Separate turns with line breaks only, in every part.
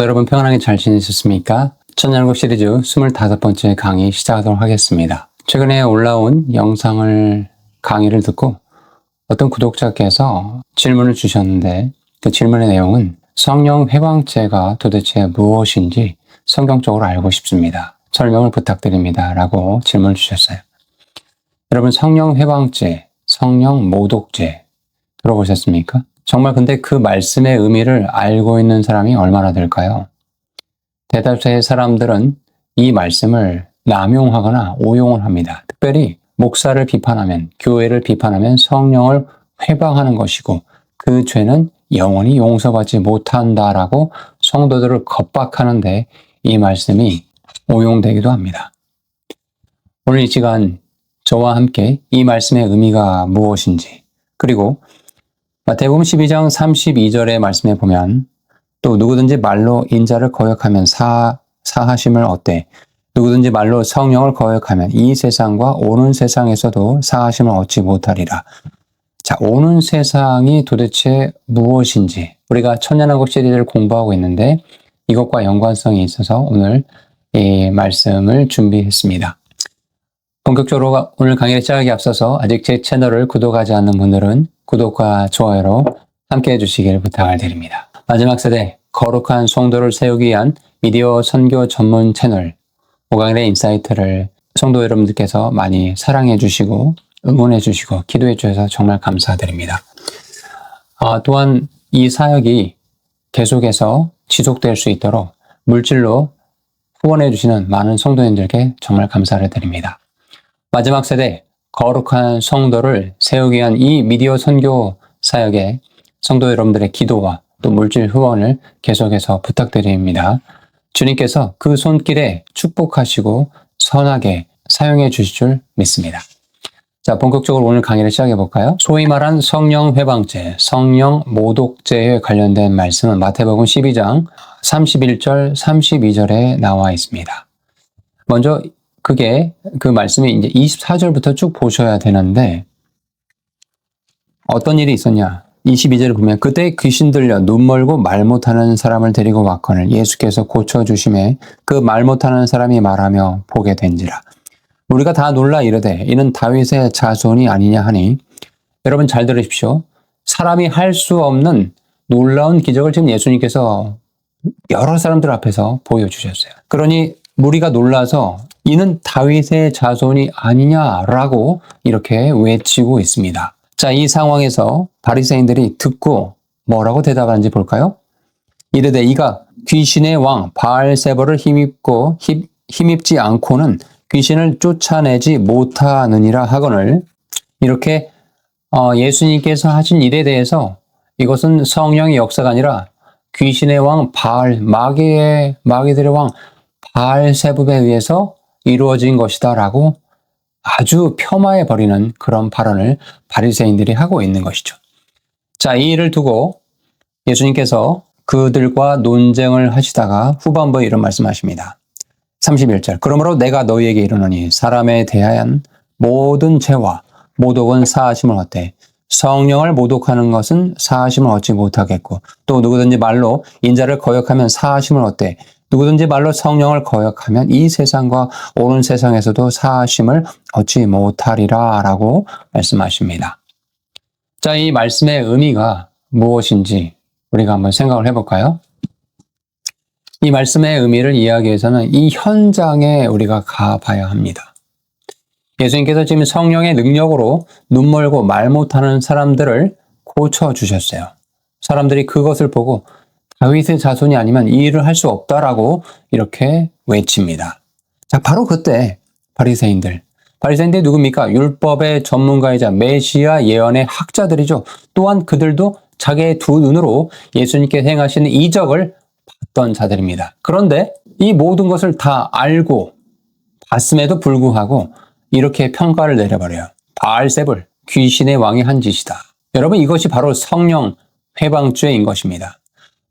여러분 평안하게 잘 지내셨습니까? 천년국 시리즈 25번째 강의 시작하도록 하겠습니다. 최근에 올라온 강의를 듣고 어떤 구독자께서 질문을 주셨는데 그 질문의 내용은 성령 회방죄가 도대체 무엇인지 성경적으로 알고 싶습니다. 설명을 부탁드립니다. 라고 질문을 주셨어요. 여러분 성령 회방죄, 성령 모독죄 들어보셨습니까? 정말 근데 그 말씀의 의미를 알고 있는 사람이 얼마나 될까요? 대다수의 사람들은 이 말씀을 남용하거나 오용을 합니다. 특별히 목사를 비판하면, 교회를 비판하면 성령을 회방하는 것이고 그 죄는 영원히 용서받지 못한다라고 성도들을 겁박하는데 이 말씀이 오용되기도 합니다. 오늘 이 시간 저와 함께 이 말씀의 의미가 무엇인지, 그리고 마태복음 12장 32절의 말씀에 보면 또 누구든지 말로 인자를 거역하면 사하심을 얻되 누구든지 말로 성령을 거역하면 이 세상과 오는 세상에서도 사하심을 얻지 못하리라. 자, 오는 세상이 도대체 무엇인지 우리가 천년왕국 시리즈를 공부하고 있는데 이것과 연관성이 있어서 오늘 이 말씀을 준비했습니다. 본격적으로 오늘 강의를 시작하기 앞서서 아직 제 채널을 구독하지 않는 분들은 구독과 좋아요로 함께 해주시길 부탁을 드립니다. 마지막 세대 거룩한 성도를 세우기 위한 미디어 선교 전문 채널 오강일의 인사이트를 성도 여러분들께서 많이 사랑해 주시고 응원해 주시고 기도해 주셔서 정말 감사드립니다. 또한 이 사역이 계속해서 지속될 수 있도록 물질로 후원해 주시는 많은 성도님들께 정말 감사를 드립니다. 마지막 세대 거룩한 성도를 세우기 위한 이 미디어 선교 사역에 성도 여러분들의 기도와 또 물질 후원을 계속해서 부탁드립니다. 주님께서 그 손길에 축복하시고 선하게 사용해 주실 줄 믿습니다. 자, 본격적으로 오늘 강의를 시작해 볼까요? 소위 말한 성령 회방죄, 성령 모독죄에 관련된 말씀은 마태복음 12장 31절, 32절에 나와 있습니다. 먼저 그 말씀이 이제 24절부터 쭉 보셔야 되는데 어떤 일이 있었냐? 22절을 보면 그때 귀신 들려 눈 멀고 말 못하는 사람을 데리고 왔거늘 예수께서 고쳐주심에 그 말 못하는 사람이 말하며 보게 된지라. 우리가 다 놀라 이르되 이는 다윗의 자손이 아니냐 하니, 여러분 잘 들으십시오. 사람이 할 수 없는 놀라운 기적을 지금 예수님께서 여러 사람들 앞에서 보여주셨어요. 그러니 무리가 놀라서 이는 다윗의 자손이 아니냐라고 이렇게 외치고 있습니다. 자, 이 상황에서 바리새인들이 듣고 뭐라고 대답하는지 볼까요? 이르되 이가 귀신의 왕 바알세불을 힘입지 않고는 귀신을 쫓아내지 못하느니라 하거늘, 이렇게 예수님께서 하신 일에 대해서 이것은 성령의 역사가 아니라 귀신의 왕 바알, 마귀들의 왕 바알세불에 의해서 이루어진 것이다 라고 아주 폄하해 버리는 그런 발언을 바리새인들이 하고 있는 것이죠. 자, 이 일을 두고 예수님께서 그들과 논쟁을 하시다가 후반부에 이런 말씀하십니다. 31절 그러므로 내가 너희에게 이르노니 사람에 대한 모든 죄와 모독은 사하심을 얻되 성령을 모독하는 것은 사하심을 얻지 못하겠고 또 누구든지 말로 인자를 거역하면 사하심을 얻되 누구든지 말로 성령을 거역하면 이 세상과 오는 세상에서도 사하심을 얻지 못하리라 라고 말씀하십니다. 자, 이 말씀의 의미가 무엇인지 우리가 한번 생각을 해볼까요? 이 말씀의 의미를 이해하기 위해서는 이 현장에 우리가 가봐야 합니다. 예수님께서 지금 성령의 능력으로 눈 멀고 말 못하는 사람들을 고쳐주셨어요. 사람들이 그것을 보고 다윗의 자손이 아니면 이 일을 할 수 없다라고 이렇게 외칩니다. 자, 바로 그때 바리새인들이 누굽니까? 율법의 전문가이자 메시아 예언의 학자들이죠. 또한 그들도 자기의 두 눈으로 예수님께 행하시는 이적을 봤던 자들입니다. 그런데 이 모든 것을 다 알고 봤음에도 불구하고 이렇게 평가를 내려버려요. 바알세불, 귀신의 왕이 한 짓이다. 여러분, 이것이 바로 성령 회방죄인 것입니다.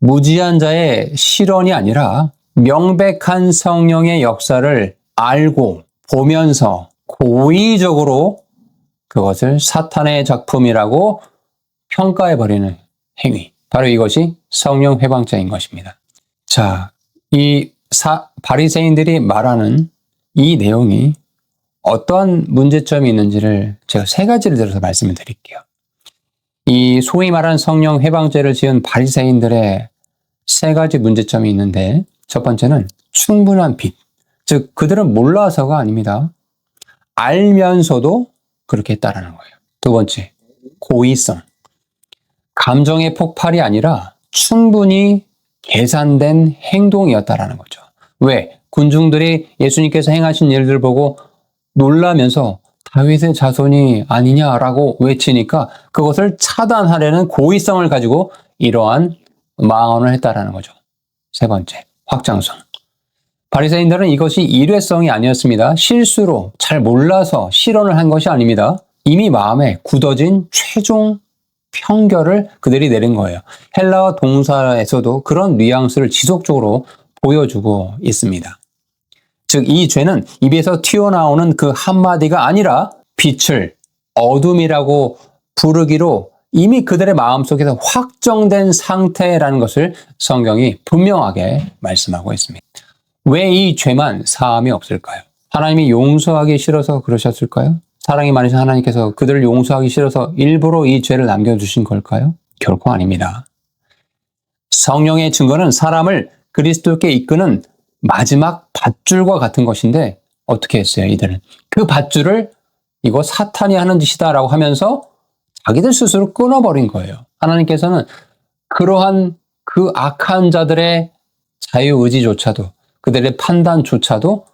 무지한 자의 실언이 아니라 명백한 성령의 역사를 알고 보면서 고의적으로 그것을 사탄의 작품이라고 평가해버리는 행위. 바로 이것이 성령 회방죄인 것입니다. 자, 이 바리새인들이 말하는 이 내용이 어떠한 문제점이 있는지를 제가 세 가지를 들어서 말씀을 드릴게요. 이 소위 말하는 성령 회방죄를 지은 바리새인들의 세 가지 문제점이 있는데, 첫 번째는 충분한 빚. 즉, 그들은 몰라서가 아닙니다. 알면서도 그렇게 했다라는 거예요. 두 번째, 고의성. 감정의 폭발이 아니라 충분히 계산된 행동이었다라는 거죠. 왜? 군중들이 예수님께서 행하신 일들을 보고 놀라면서 다윗의 자손이 아니냐라고 외치니까 그것을 차단하려는 고의성을 가지고 이러한 망언을 했다라는 거죠. 세 번째, 확장성. 바리새인들은 이것이 일회성이 아니었습니다. 실수로 잘 몰라서 실언을 한 것이 아닙니다. 이미 마음에 굳어진 최종 평결을 그들이 내린 거예요. 헬라어 동사에서도 그런 뉘앙스를 지속적으로 보여주고 있습니다. 즉, 이 죄는 입에서 튀어나오는 그 한마디가 아니라 빛을 어둠이라고 부르기로 이미 그들의 마음속에서 확정된 상태라는 것을 성경이 분명하게 말씀하고 있습니다. 왜 이 죄만 사함이 없을까요? 하나님이 용서하기 싫어서 그러셨을까요? 사랑이 많으신 하나님께서 그들을 용서하기 싫어서 일부러 이 죄를 남겨주신 걸까요? 결코 아닙니다. 성령의 증거는 사람을 그리스도께 이끄는 마지막 밧줄과 같은 것인데 어떻게 했어요, 이들은? 그 밧줄을 이거 사탄이 하는 짓이다라고 하면서 자기들 스스로 끊어버린 거예요. 하나님께서는 그러한 그 악한 자들의 자유의지조차도, 그들의 판단조차도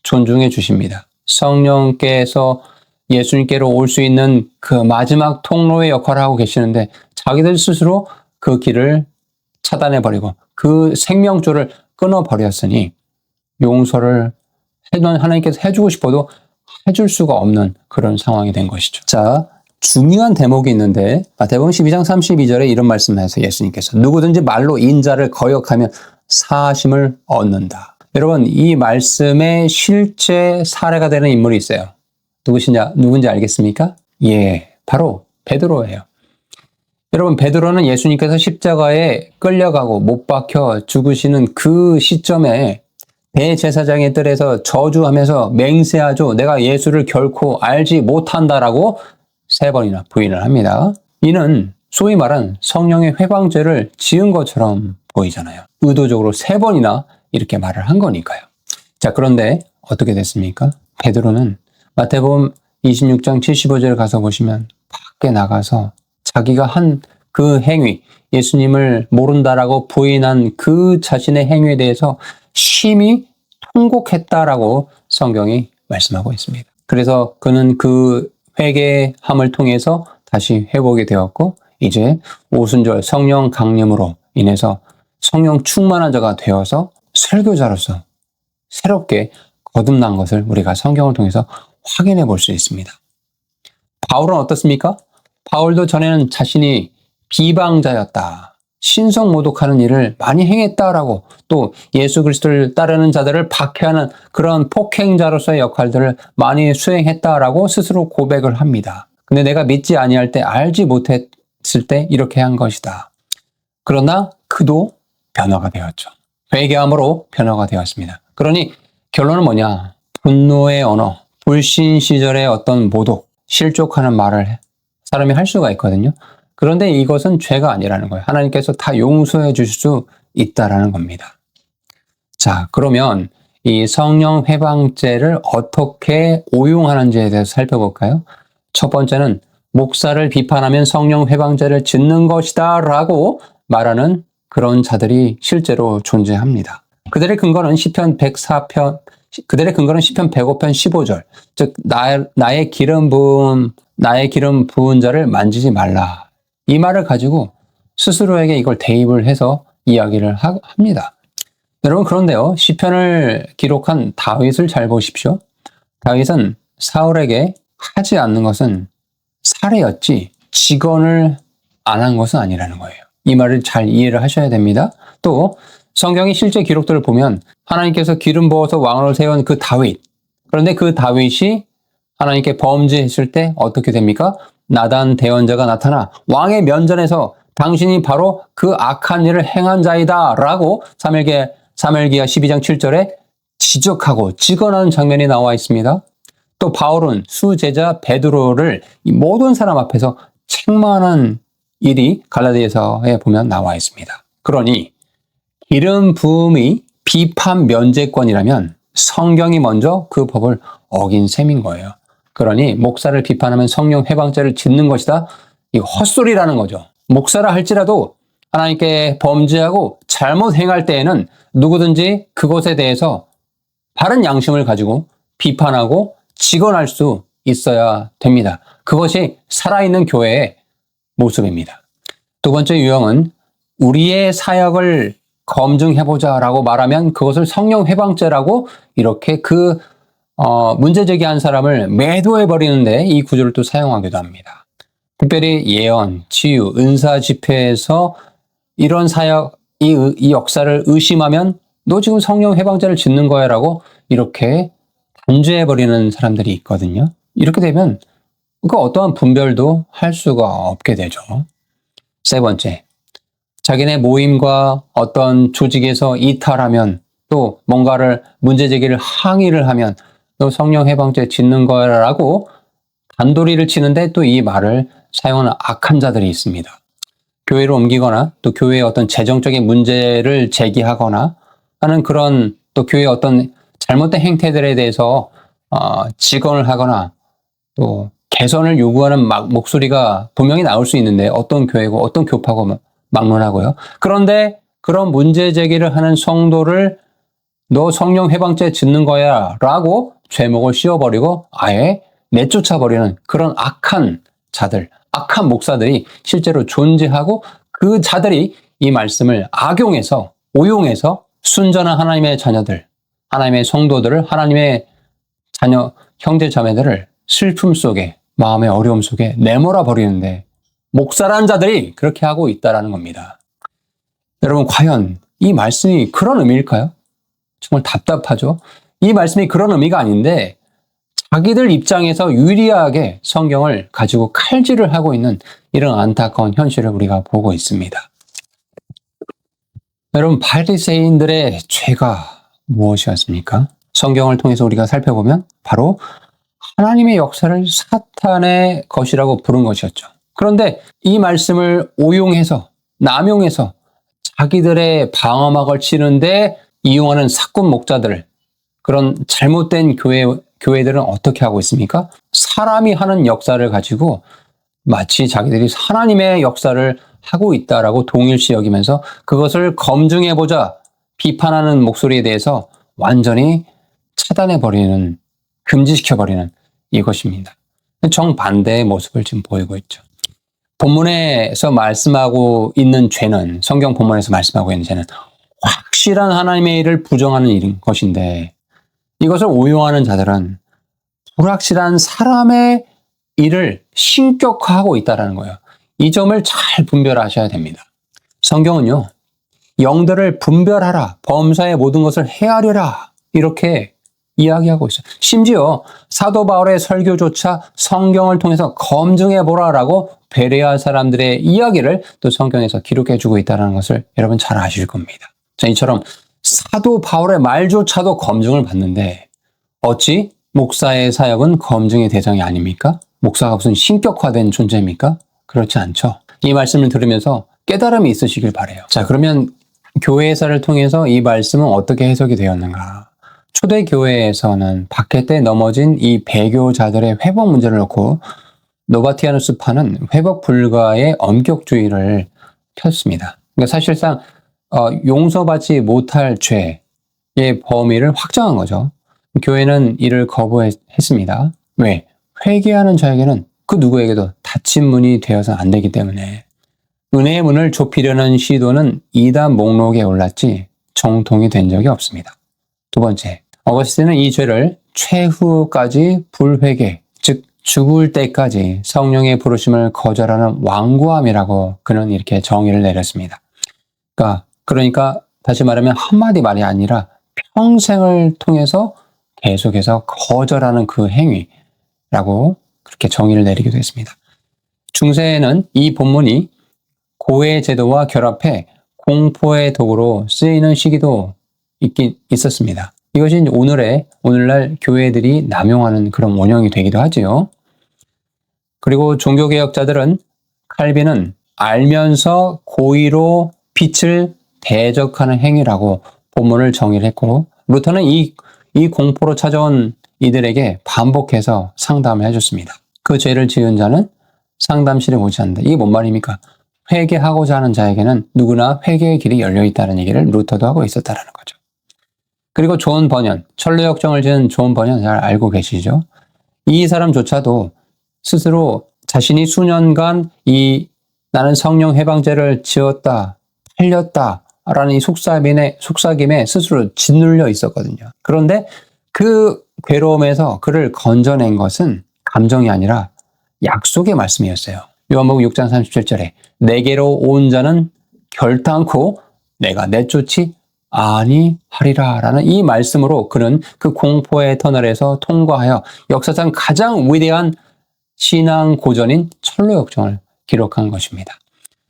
존중해 주십니다. 성령께서 예수님께로 올 수 있는 그 마지막 통로의 역할을 하고 계시는데 자기들 스스로 그 길을 차단해버리고 그 생명줄을 끊어버렸으니 용서를 하나님께서 해주고 싶어도 해줄 수가 없는 그런 상황이 된 것이죠. 자, 중요한 대목이 있는데 마태복음 12장 32절에 이런 말씀을 해서 예수님께서 누구든지 말로 인자를 거역하면 사하심을 얻는다. 여러분, 이 말씀에 실제 사례가 되는 인물이 있어요. 누군지 알겠습니까? 예, 바로 베드로예요. 여러분, 베드로는 예수님께서 십자가에 끌려가고 못 박혀 죽으시는 그 시점에 대제사장의 뜰에서 저주하면서 맹세하죠. 내가 예수를 결코 알지 못한다라고 3번이나 부인을 합니다. 이는 소위 말한 성령의 회방죄를 지은 것처럼 보이잖아요. 의도적으로 3번이나 이렇게 말을 한 거니까요. 자, 그런데 어떻게 됐습니까? 베드로는 마태복음 26장 75절에 가서 보시면 밖에 나가서 자기가 한 그 행위, 예수님을 모른다라고 부인한 그 자신의 행위에 대해서 심히 통곡했다라고 성경이 말씀하고 있습니다. 그래서 그는 그 회개함을 통해서 다시 회복이 되었고 이제 오순절 성령 강림으로 인해서 성령 충만한 자가 되어서 설교자로서 새롭게 거듭난 것을 우리가 성경을 통해서 확인해 볼 수 있습니다. 바울은 어떻습니까? 바울도 전에는 자신이 비방자였다, 신성 모독하는 일을 많이 행했다라고, 또 예수 그리스도를 따르는 자들을 박해하는 그런 폭행자로서의 역할들을 많이 수행했다라고 스스로 고백을 합니다. 근데 내가 믿지 아니할 때, 알지 못했을 때 이렇게 한 것이다. 그러나 그도 변화가 되었죠. 회개함으로 변화가 되었습니다. 그러니 결론은 뭐냐? 분노의 언어, 불신 시절의 어떤 모독, 실족하는 말을 사람이 할 수가 있거든요. 그런데 이것은 죄가 아니라는 거예요. 하나님께서 다 용서해 주실 수 있다라는 겁니다. 자, 그러면 이 성령 회방죄를 어떻게 오용하는지에 대해서 살펴볼까요? 첫 번째는 목사를 비판하면 성령 회방죄를 짓는 것이다 라고 말하는 그런 자들이 실제로 존재합니다. 그들의 근거는 시편 105편 15절. 즉 나의 기름 부은 자를 만지지 말라. 이 말을 가지고 스스로에게 이걸 대입을 해서 이야기를 합니다. 여러분, 그런데요, 시편을 기록한 다윗을 잘 보십시오. 다윗은 사울에게 하지 않는 것은 살해였지 직언을 안 한 것은 아니라는 거예요. 이 말을 잘 이해를 하셔야 됩니다. 또 성경의 실제 기록들을 보면 하나님께서 기름 부어서 왕을 세운 그 다윗, 그런데 그 다윗이 하나님께 범죄했을 때 어떻게 됩니까? 나단 대언자가 나타나 왕의 면전에서 당신이 바로 그 악한 일을 행한 자이다 라고 사무엘기하 12장 7절에 지적하고 직언하는 장면이 나와 있습니다. 또 바울은 수제자 베드로를 이 모든 사람 앞에서 책망하는 일이 갈라디아서에 보면 나와 있습니다. 그러니 기름 부음이 비판 면제권이라면 성경이 먼저 그 법을 어긴 셈인 거예요. 그러니 목사를 비판하면 성령 회방죄를 짓는 것이다. 이 헛소리라는 거죠. 목사라 할지라도 하나님께 범죄하고 잘못 행할 때에는 누구든지 그것에 대해서 바른 양심을 가지고 비판하고 직언할 수 있어야 됩니다. 그것이 살아있는 교회의 모습입니다. 두 번째 유형은 우리의 사역을 검증해보자 라고 말하면 그것을 성령 회방죄라고 이렇게 문제 제기한 사람을 매도해버리는데 이 구조를 또 사용하기도 합니다. 특별히 예언, 치유, 은사 집회에서 이런 사역, 이 역사를 의심하면 너 지금 성령 회방죄를 짓는 거야 라고 이렇게 단죄해버리는 사람들이 있거든요. 이렇게 되면 그 어떠한 분별도 할 수가 없게 되죠. 세 번째, 자기네 모임과 어떤 조직에서 이탈하면 또 뭔가를 문제 제기를 항의를 하면 너 성령 회방죄 짓는 거라고 단도리를 치는데 또 이 말을 사용하는 악한 자들이 있습니다. 교회를 옮기거나 또 교회의 어떤 재정적인 문제를 제기하거나 하는 그런 또 교회의 어떤 잘못된 행태들에 대해서 직언을 하거나 또 개선을 요구하는 목소리가 분명히 나올 수 있는데 어떤 교회고 어떤 교파고 막론하고요. 그런데 그런 문제 제기를 하는 성도를 너 성령 회방죄 짓는 거야 라고 죄목을 씌워버리고 아예 내쫓아버리는 그런 악한 자들, 악한 목사들이 실제로 존재하고 그 자들이 이 말씀을 악용해서 오용해서 순전한 하나님의 자녀들, 하나님의 성도들을, 하나님의 자녀, 형제 자매들을 슬픔 속에, 마음의 어려움 속에 내몰아 버리는데 목사라는 자들이 그렇게 하고 있다는 겁니다. 여러분, 과연 이 말씀이 그런 의미일까요? 정말 답답하죠? 이 말씀이 그런 의미가 아닌데 자기들 입장에서 유리하게 성경을 가지고 칼질을 하고 있는 이런 안타까운 현실을 우리가 보고 있습니다. 여러분, 바리새인들의 죄가 무엇이었습니까? 성경을 통해서 우리가 살펴보면 바로 하나님의 역사를 사탄의 것이라고 부른 것이었죠. 그런데 이 말씀을 오용해서 남용해서 자기들의 방어막을 치는데 이용하는 사꾼 목자들을, 그런 잘못된 교회들은 어떻게 하고 있습니까? 사람이 하는 역사를 가지고 마치 자기들이 하나님의 역사를 하고 있다라고 동일시 여기면서 그것을 검증해보자 비판하는 목소리에 대해서 완전히 차단해버리는, 금지시켜버리는 이것입니다. 정반대의 모습을 지금 보이고 있죠. 본문에서 말씀하고 있는 죄는, 성경 본문에서 말씀하고 있는 죄는 확실한 하나님의 일을 부정하는 일인 것인데 이것을 오용하는 자들은 불확실한 사람의 일을 신격화하고 있다는 거예요. 이 점을 잘 분별하셔야 됩니다. 성경은요, 영들을 분별하라, 범사의 모든 것을 헤아려라 이렇게 이야기하고 있어요. 심지어 사도 바울의 설교조차 성경을 통해서 검증해보라라고 베레아 사람들의 이야기를 또 성경에서 기록해주고 있다는 것을 여러분 잘 아실 겁니다. 자, 이처럼 사도 바울의 말조차도 검증을 받는데 어찌 목사의 사역은 검증의 대상이 아닙니까? 목사가 무슨 신격화된 존재입니까? 그렇지 않죠. 이 말씀을 들으면서 깨달음이 있으시길 바라요. 자, 그러면 교회사를 통해서 이 말씀은 어떻게 해석이 되었는가? 초대 교회에서는 박해 때 넘어진 이 배교자들의 회복 문제를 놓고 노바티아누스파는 회복 불가의 엄격주의를 폈습니다. 그러니까 사실상 용서받지 못할 죄의 범위를 확정한 거죠. 교회는 이를 거부했습니다. 왜? 회개하는 자에게는 그 누구에게도 닫힌 문이 되어서 안 되기 때문에 은혜의 문을 좁히려는 시도는 이단 목록에 올랐지 정통이 된 적이 없습니다. 두 번째, 어거스틴은 이 죄를 최후까지 불회개, 즉 죽을 때까지 성령의 부르심을 거절하는 완고함이라고 그는 이렇게 정의를 내렸습니다. 그러니까 다시 말하면 한마디 말이 아니라 평생을 통해서 계속해서 거절하는 그 행위라고 그렇게 정의를 내리기도 했습니다. 중세에는 이 본문이 고해 제도와 결합해 공포의 도구로 쓰이는 시기도 있었습니다. 이것이 이제 오늘날 교회들이 남용하는 그런 원형이 되기도 하지요. 그리고 종교개혁자들은 칼빈은 알면서 고의로 빛을 대적하는 행위라고 본문을 정의를 했고, 루터는 이 공포로 찾아온 이들에게 반복해서 상담을 해줬습니다. 그 죄를 지은 자는 상담실에 오지 않는다. 이게 뭔 말입니까? 회개하고자 하는 자에게는 누구나 회개의 길이 열려있다는 얘기를 루터도 하고 있었다는 거죠. 그리고 존 버년, 천로역정을 지은 존 버년 잘 알고 계시죠? 이 사람조차도 스스로 자신이 수년간 나는 성령 해방죄를 지었다, 팔렸다 라는 이 속삭임에 스스로 짓눌려 있었거든요. 그런데 그 괴로움에서 그를 건져낸 것은 감정이 아니라 약속의 말씀이었어요. 요한복음 6장 37절에 내게로 온 자는 결단코 내가 내쫓지 아니하리라 라는 이 말씀으로 그는 그 공포의 터널에서 통과하여 역사상 가장 위대한 신앙 고전인 천로역정을 기록한 것입니다.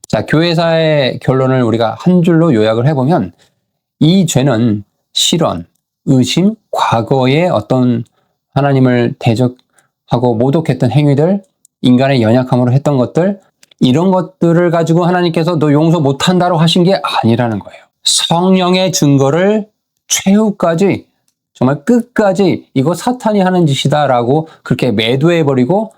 자, 교회사의 결론을 우리가 한 줄로 요약을 해보면 이 죄는 실언, 의심, 과거의 어떤 하나님을 대적하고 모독했던 행위들, 인간의 연약함으로 했던 것들, 이런 것들을 가지고 하나님께서 너 용서 못한다고 하신 게 아니라는 거예요. 성령의 증거를 최후까지 정말 끝까지 이거 사탄이 하는 짓이다라고 그렇게 매도해버리고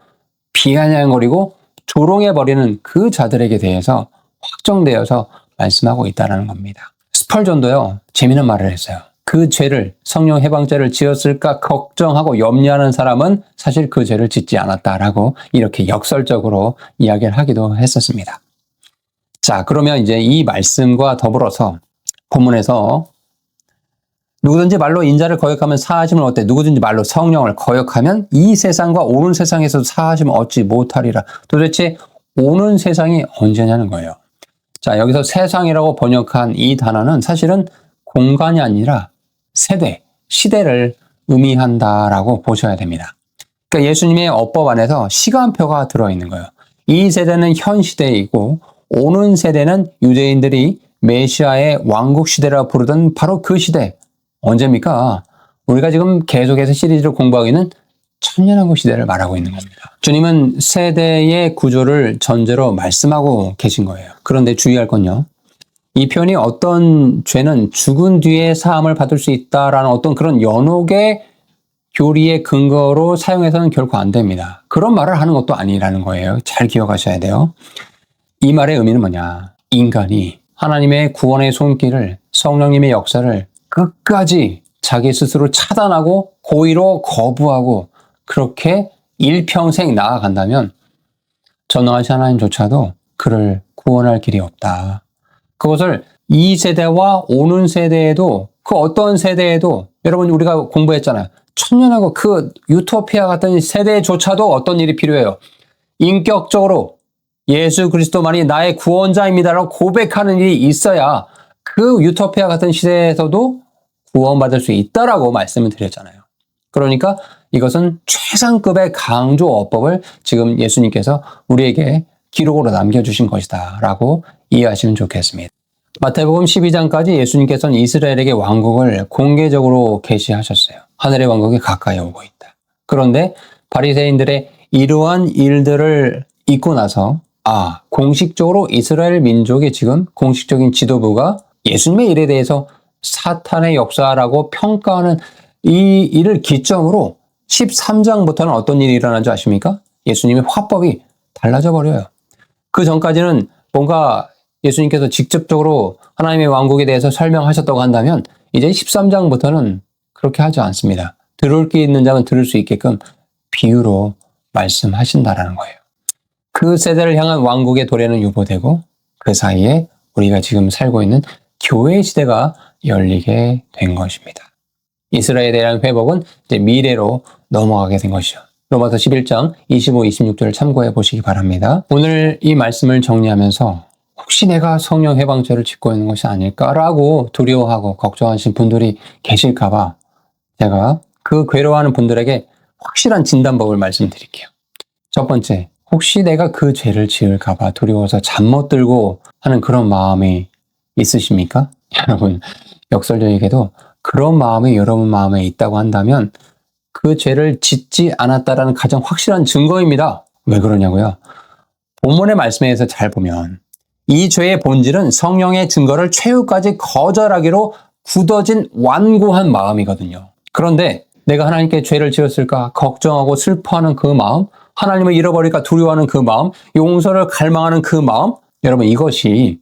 비아냥거리고 조롱해버리는 그 자들에게 대해서 확정되어서 말씀하고 있다는 겁니다. 스펄전도요, 재미있는 말을 했어요. 그 죄를, 성령 해방죄를 지었을까 걱정하고 염려하는 사람은 사실 그 죄를 짓지 않았다라고 이렇게 역설적으로 이야기를 하기도 했었습니다. 자, 그러면 이제 이 말씀과 더불어서 본문에서 누구든지 말로 인자를 거역하면 사하심을 얻되 누구든지 말로 성령을 거역하면 이 세상과 오는 세상에서도 사하심을 얻지 못하리라. 도대체 오는 세상이 언제냐는 거예요. 자, 여기서 세상이라고 번역한 이 단어는 사실은 공간이 아니라 세대, 시대를 의미한다라고 보셔야 됩니다. 그러니까 예수님의 어법 안에서 시간표가 들어있는 거예요. 이 세대는 현 시대이고 오는 세대는 유대인들이 메시아의 왕국 시대라 부르던 바로 그 시대. 언제입니까? 우리가 지금 계속해서 시리즈를 공부하고 있는 천년왕국 시대를 말하고 있는 겁니다. 주님은 세대의 구조를 전제로 말씀하고 계신 거예요. 그런데 주의할 건요. 이 표현이 어떤 죄는 죽은 뒤에 사함을 받을 수 있다라는 어떤 그런 연옥의 교리의 근거로 사용해서는 결코 안 됩니다. 그런 말을 하는 것도 아니라는 거예요. 잘 기억하셔야 돼요. 이 말의 의미는 뭐냐. 인간이 하나님의 구원의 손길을, 성령님의 역사를 끝까지 자기 스스로 차단하고 고의로 거부하고 그렇게 일평생 나아간다면 전능하신 하나님조차도 그를 구원할 길이 없다. 그것을 이 세대와 오는 세대에도 그 어떤 세대에도 여러분 우리가 공부했잖아요. 천년하고 그 유토피아 같은 세대조차도 어떤 일이 필요해요. 인격적으로 예수 그리스도만이 나의 구원자입니다라고 고백하는 일이 있어야 그 유토피아 같은 시대에서도 구원받을 수 있다라고 말씀을 드렸잖아요. 그러니까 이것은 최상급의 강조 어법을 지금 예수님께서 우리에게 기록으로 남겨주신 것이다 라고 이해하시면 좋겠습니다. 마태복음 12장까지 예수님께서는 이스라엘에게 왕국을 공개적으로 계시하셨어요. 하늘의 왕국이 가까이 오고 있다. 그런데 바리새인들의 이러한 일들을 잊고 나서 공식적으로 이스라엘 민족의 지금 공식적인 지도부가 예수님의 일에 대해서 사탄의 역사라고 평가하는 이 일을 기점으로 13장부터는 어떤 일이 일어나는지 아십니까? 예수님의 화법이 달라져 버려요. 그 전까지는 뭔가 예수님께서 직접적으로 하나님의 왕국에 대해서 설명하셨다고 한다면 이제 13장부터는 그렇게 하지 않습니다. 들을 게 있는 자는 들을 수 있게끔 비유로 말씀하신다라는 거예요. 그 세대를 향한 왕국의 도래는 유보되고 그 사이에 우리가 지금 살고 있는 교회 시대가 열리게 된 것입니다. 이스라엘에 대한 회복은 이제 미래로 넘어가게 된 것이죠. 로마서 11장 25, 26절을 참고해 보시기 바랍니다. 오늘 이 말씀을 정리하면서 혹시 내가 성령 해방죄를 짓고 있는 것이 아닐까라고 두려워하고 걱정하신 분들이 계실까봐 제가 그 괴로워하는 분들에게 확실한 진단법을 말씀드릴게요. 첫 번째, 혹시 내가 그 죄를 지을까봐 두려워서 잠 못 들고 하는 그런 마음이 있으십니까? 여러분, 역설적이게도 그런 마음이 여러분 마음에 있다고 한다면 그 죄를 짓지 않았다라는 가장 확실한 증거입니다. 왜 그러냐고요? 본문의 말씀에서 잘 보면 이 죄의 본질은 성령의 증거를 최후까지 거절하기로 굳어진 완고한 마음이거든요. 그런데 내가 하나님께 죄를 지었을까 걱정하고 슬퍼하는 그 마음, 하나님을 잃어버릴까 두려워하는 그 마음, 용서를 갈망하는 그 마음, 여러분 이것이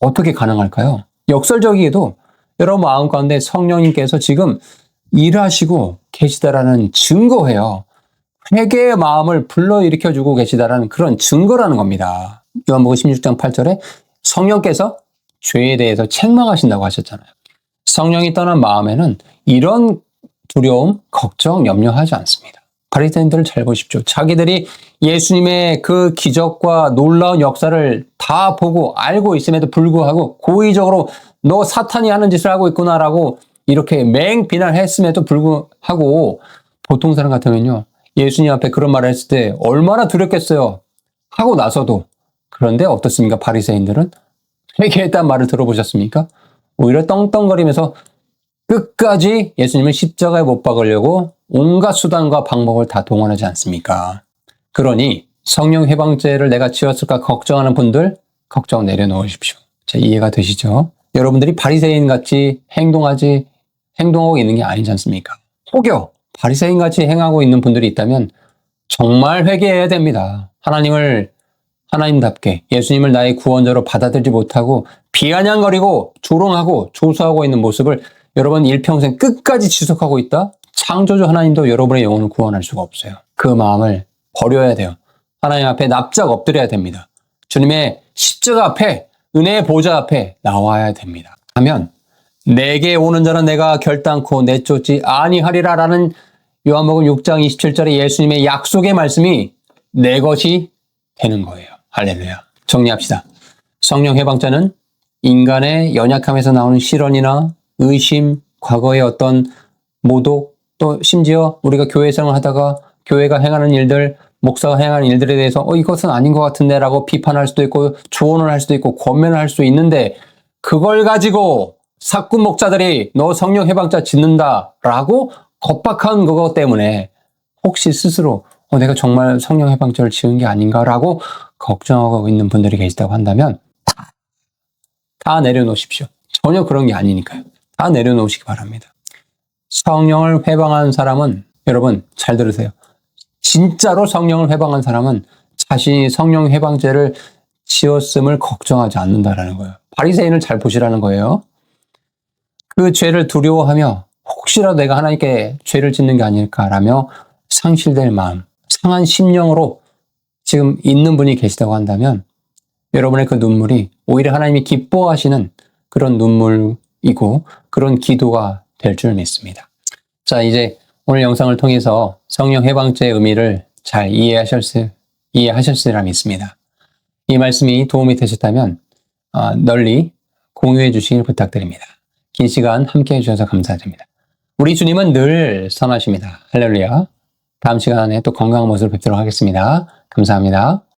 어떻게 가능할까요? 역설적이게도 여러분 마음 가운데 성령님께서 지금 일하시고 계시다라는 증거예요. 회개의 마음을 불러일으켜주고 계시다라는 그런 증거라는 겁니다. 요한복음 16장 8절에 성령께서 죄에 대해서 책망하신다고 하셨잖아요. 성령이 떠난 마음에는 이런 두려움, 걱정, 염려하지 않습니다. 바리새인들을 잘 보십시오. 자기들이 예수님의 그 기적과 놀라운 역사를 다 보고 알고 있음에도 불구하고 고의적으로 너 사탄이 하는 짓을 하고 있구나라고 이렇게 맹비난했음에도 불구하고 보통 사람 같으면요. 예수님 앞에 그런 말을 했을 때 얼마나 두렵겠어요. 하고 나서도. 그런데 어떻습니까? 바리새인들은 회개했다는 말을 들어보셨습니까? 오히려 떵떵거리면서 끝까지 예수님을 십자가에 못 박으려고 온갖 수단과 방법을 다 동원하지 않습니까? 그러니 성령 해방죄를 내가 지었을까 걱정하는 분들 걱정 내려놓으십시오. 자, 이해가 되시죠? 여러분들이 바리새인 같이 행동하고 있는 게 아니지 않습니까? 혹여 바리새인 같이 행하고 있는 분들이 있다면 정말 회개해야 됩니다. 하나님답게 예수님을 나의 구원자로 받아들이지 못하고 비아냥거리고 조롱하고 조소하고 있는 모습을 여러분 일평생 끝까지 지속하고 있다? 창조주 하나님도 여러분의 영혼을 구원할 수가 없어요. 그 마음을 버려야 돼요. 하나님 앞에 납작 엎드려야 됩니다. 주님의 십자가 앞에 은혜의 보좌 앞에 나와야 됩니다. 하면 내게 오는 자는 내가 결단코 내쫓지 아니하리라 라는 요한복음 6장 27절의 예수님의 약속의 말씀이 내 것이 되는 거예요. 할렐루야. 정리합시다. 성령 해방자는 인간의 연약함에서 나오는 실언이나 의심, 과거의 어떤 모독, 또 심지어 우리가 교회 생활을 하다가 교회가 행하는 일들, 목사가 행하는 일들에 대해서 이것은 아닌 것 같은데 라고 비판할 수도 있고 조언을 할 수도 있고 권면을 할 수도 있는데 그걸 가지고 사꾼 목자들이 너 성령 해방자 짓는다 라고 겁박한 그것 때문에 혹시 스스로 내가 정말 성령 해방자를 지은 게 아닌가라고 걱정하고 있는 분들이 계시다고 한다면 다 내려놓으십시오. 전혀 그런 게 아니니까요. 다 내려놓으시기 바랍니다. 성령을 회방한 사람은 여러분 잘 들으세요. 진짜로 성령을 회방한 사람은 자신이 성령 회방죄를 지었음을 걱정하지 않는다라는 거예요. 바리새인을 잘 보시라는 거예요. 그 죄를 두려워하며 혹시라도 내가 하나님께 죄를 짓는 게 아닐까라며 상실될 마음, 상한 심령으로 지금 있는 분이 계시다고 한다면 여러분의 그 눈물이 오히려 하나님이 기뻐하시는 그런 눈물이고 그런 기도가 될 줄 믿습니다. 자, 이제 오늘 영상을 통해서 성령 해방죄의 의미를 잘 이해하셨으리라 믿습니다. 이 말씀이 도움이 되셨다면 널리 공유해 주시길 부탁드립니다. 긴 시간 함께 해주셔서 감사드립니다. 우리 주님은 늘 선하십니다. 할렐루야. 다음 시간에 또 건강한 모습을 뵙도록 하겠습니다. 감사합니다.